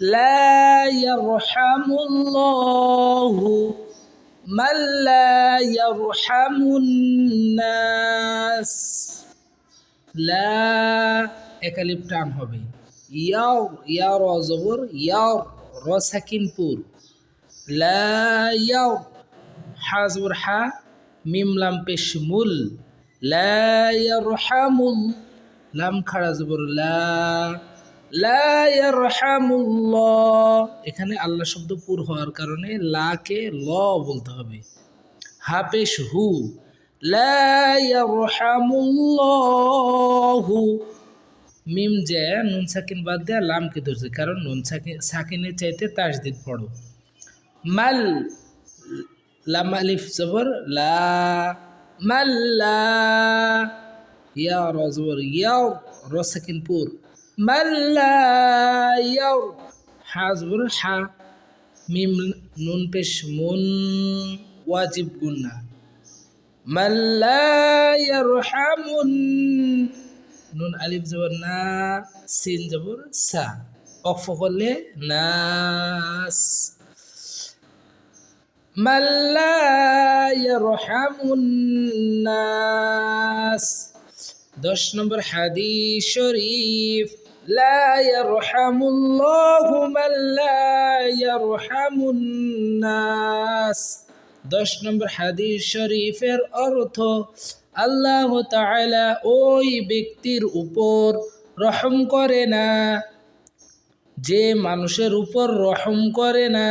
লা ইয়ারহামুল্লাহু মান লা ইয়ারহামুন নাস। লা একালিপ টান হবে, ইয়াও ইয়া র জবর ইয়াও র সাকিন পুর, লা ইয়াও হা জবর হা মিম লাম পেশ মুল, লা ইয়ারহামুল লাম খাড়া জবর লা, লা ইয়ারহামুল্লাহ। এখানে আল্লাহ শব্দ পুর হওয়ার কারণে লাকে ল বলতে হবে। হা পেশ হু, লা ইয়ারহামুল্লাহু। মিম যে নুন সাকিন বাদ দেয়া লামকে ধরছে, কারণ নুন সাকিনের চাইতে তাসদিদ পড়ো। মাল লাম আলিফ জবর লা, মাল্লা ইয়া র জবর ইয়াও র সাকিন পুর, মাল্লা ইয়াও হা জবর হা মিম নুন পেশ মুন ওয়াজিব গুন্না, মাল্লা ইয়ারহামুন নুন আলিফ জবর না সিন জবর সা অক্ফ করলে নাস, মাল্লা ইয়ারহামুন নাস। 10 নম্বর হাদিস শরীফ, লা ইয়ারহামুল্লাহু মান লা ইয়ারহামুন নাস। 10 নম্বর হাদিস শরীফের অর্থ, আল্লাহ তাআলা ওই ব্যক্তির উপর রহম করে না যে মানুষের উপর রহম করে না।